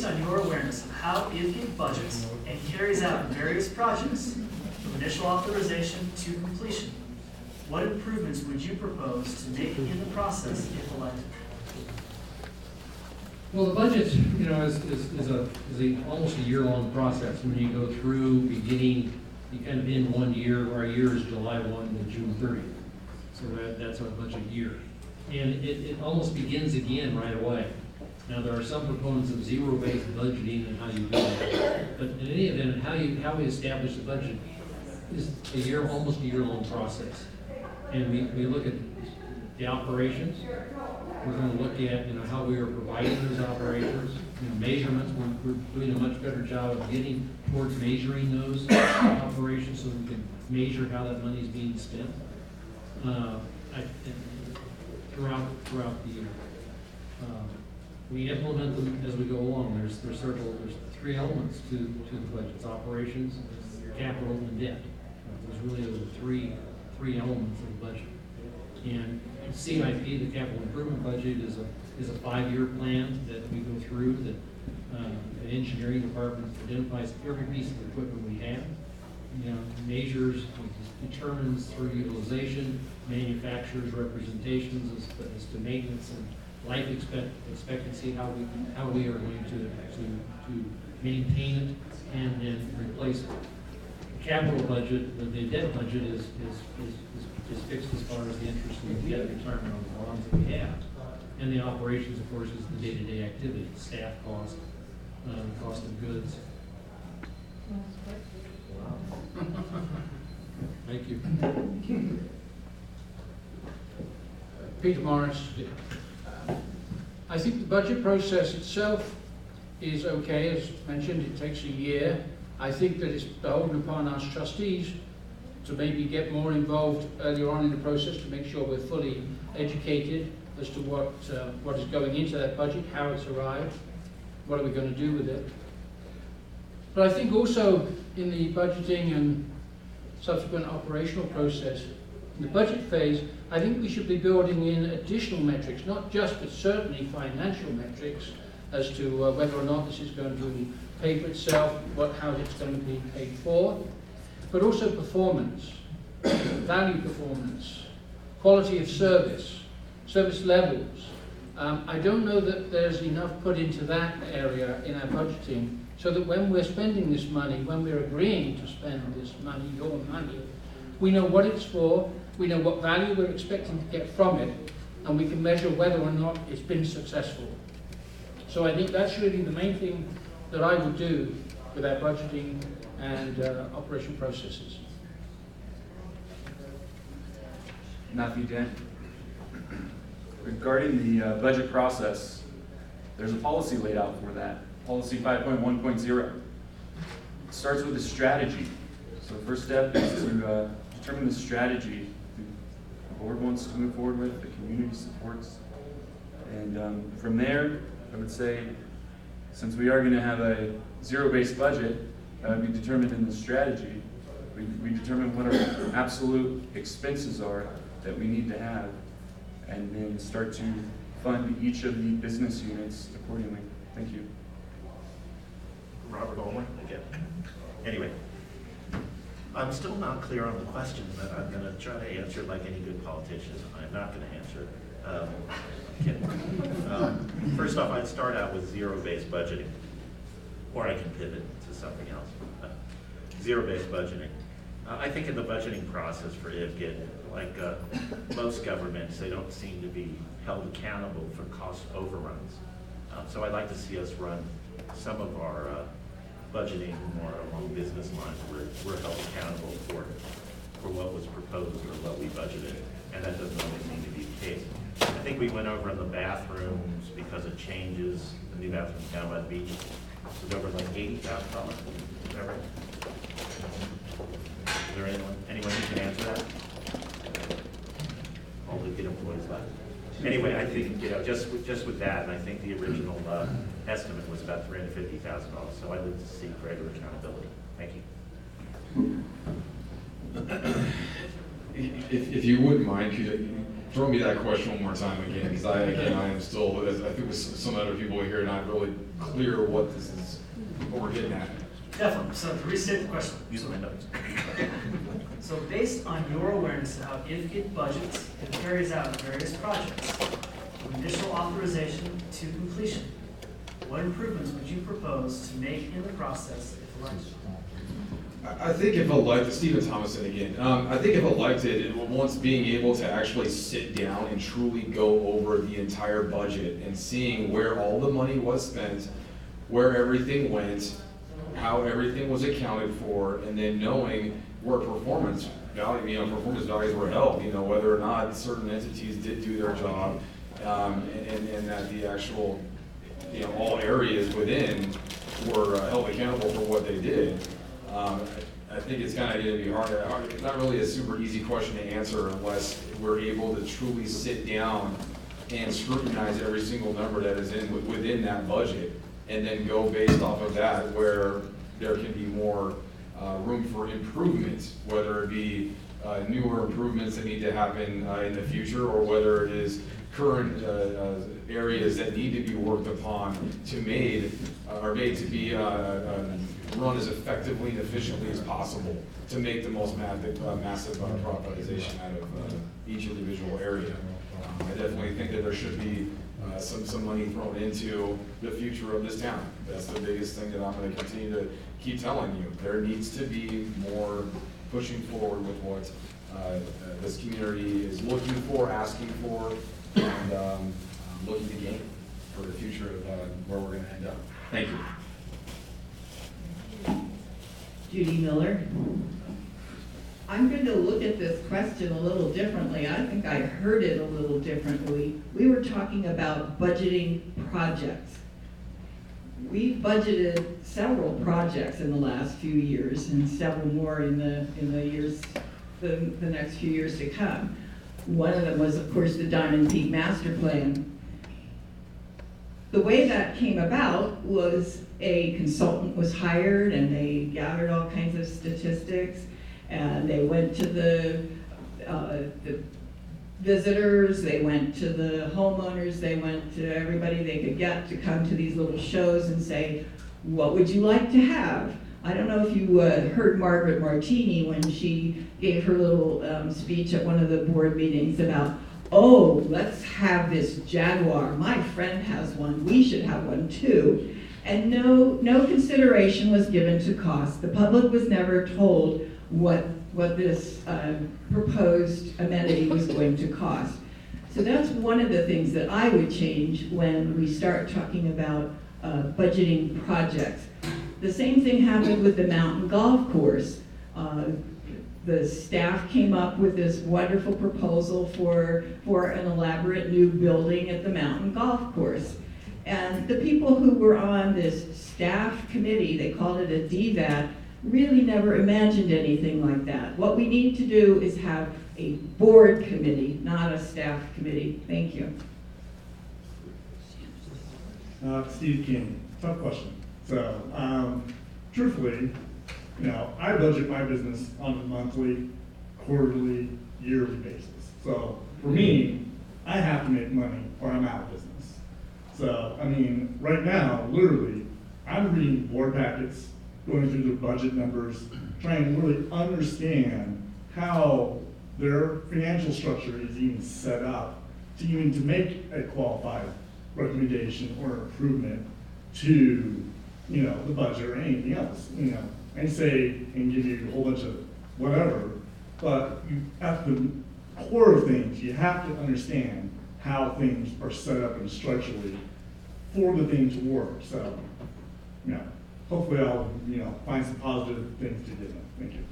on your awareness of how IVGID budgets and carries out various projects from initial authorization to completion, what improvements would you propose to make in the process if elected? Well, the budget, is almost a year-long process. When you go through beginning, you kind of end one year. Our year is July 1 to June 30th. So that's our budget year. And it almost begins again right away. Now, there are some proponents of zero-based budgeting and how you do that. But in any event, how we establish the budget is almost a year-long process. And we look at the operations. We're going to look at how we are providing those operations, measurements. We're doing a much better job of getting towards measuring those operations so we can measure how that money is being spent throughout the year. We implement them as we go along. There's three elements to the budget: it's operations, capital, and debt. There's really the three elements of the budget. And CIP, the capital improvement budget, is a 5-year plan that we go through. That the engineering department identifies every piece of equipment we have, measures, determines through utilization, manufacturers' representations as to maintenance and life expectancy, how we are going to maintain it and then replace it. The capital budget, the debt budget is fixed as far as the interest and debt retirement on the bonds that we have. And the operations, of course, is the day-to-day activity, staff cost, cost of goods. Thank you. Peter Morris. I think the budget process itself is okay. As mentioned, it takes a year. I think that it's beholden upon us trustees to maybe get more involved earlier on in the process to make sure we're fully educated as to what is going into that budget, how it's arrived, what are we going to do with it. But I think also in the budgeting and subsequent operational process, in the budget phase, I think we should be building in additional metrics, not just but certainly financial metrics as to whether or not this is going to pay for itself, how it's going to be paid for, but also performance, value performance, quality of service, service levels. I don't know that there's enough put into that area in our budgeting so that when we're spending this money, when we're agreeing to spend this money, your money, we know what it's for, we know what value we're expecting to get from it, and we can measure whether or not it's been successful. So I think that's really the main thing that I would do with our budgeting and operation processes. Matthew Dent. Regarding the budget process, there's a policy laid out for that. Policy 5.1.0. It starts with a strategy. So the first step is to determine the strategy the board wants to move forward with, the community supports. And from there, I would say, since we are going to have a zero-based budget, that would be determined in the strategy. We determine what our absolute expenses are that we need to have, and then start to fund each of the business units accordingly. Thank you. Robert Olmer again. Anyway, I'm still not clear on the question, but I'm going to try to answer it like any good politician. I'm not going to answer it. I'm kidding. First off, I'd start out with zero-based budgeting, or I can pivot to something else. Zero-based budgeting. I think in the budgeting process for IVGID, like most governments, they don't seem to be held accountable for cost overruns. So I'd like to see us run some of our budgeting more along business lines where we're held accountable for what was proposed or what we budgeted, and that doesn't always need to be the case. I think we went over in the bathrooms because of changes, the new bathrooms down by the beach. It was over like $80,000. Is that right? Is there anyone who can answer that? All the good employees left. Anyway, I think just with that, and I think the original estimate was about $350,000. So I'd like to see greater accountability. Thank you. If you wouldn't mind, throw me that question one more time again, because I am still, I think with some other people here, not really clear what this is, what we're getting at. Definitely, so to restate the question. Use my notes. So based on your awareness of how IVGID budgets and carries out various projects, from initial authorization to completion, what improvements would you propose to make in the process if elected? I think if elected, Stephen Thomason again, I think if elected, once being able to actually sit down and truly go over the entire budget and seeing where all the money was spent, where everything went, how everything was accounted for, and then knowing where performance values were held, whether or not certain entities did do their job, and that the actual, all areas within were held accountable for what they did. I think it's kind of going to be hard. It's not really a super easy question to answer unless we're able to truly sit down and scrutinize every single number that is within that budget, and then go based off of that where there can be more room for improvement, whether it be newer improvements that need to happen in the future, or whether it is current areas that need to be worked upon to made to be run as effectively and efficiently as possible to make the most massive privatization out of each individual area. I definitely think that there should be some money thrown into the future of this town. That's the biggest thing that I'm going to continue to keep telling you. There needs to be more pushing forward with what this community is looking for, asking for, and looking to gain for the future of where we're going to end up. Thank you. Judy Miller. I'm going to look at this question a little differently. I think I heard it a little differently. We were talking about budgeting projects. We've budgeted several projects in the last few years, and several more in the years, the next few years to come. One of them was, of course, the Diamond Peak Master Plan. The way that came about was a consultant was hired, and they gathered all kinds of statistics, and they went to the visitors, they went to the homeowners, they went to everybody they could get to come to these little shows and say, what would you like to have? I don't know if you heard Margaret Martini when she gave her little speech at one of the board meetings about, oh, let's have this Jaguar. My friend has one. We should have one too. And no consideration was given to cost. The public was never told what this proposed amenity was going to cost. So that's one of the things that I would change when we start talking about budgeting projects. The same thing happened with the mountain golf course. The staff came up with this wonderful proposal for an elaborate new building at the mountain golf course. And the people who were on this staff committee, they called it a DVAT, really never imagined anything like that. What we need to do is have a board committee, not a staff committee. Thank you. Steve King, tough question. So, truthfully, I budget my business on a monthly, quarterly, yearly basis. So for me, I have to make money or I'm out of business. So, right now, literally, I'm reading board packets, going through the budget numbers, trying to really understand how their financial structure is even set up to make a qualified recommendation or improvement to, the budget or anything else, and say, and give you a whole bunch of whatever, but at the core of things, you have to understand how things are set up and structurally for the thing to work. So, hopefully I'll, find some positive things to do. Thank you.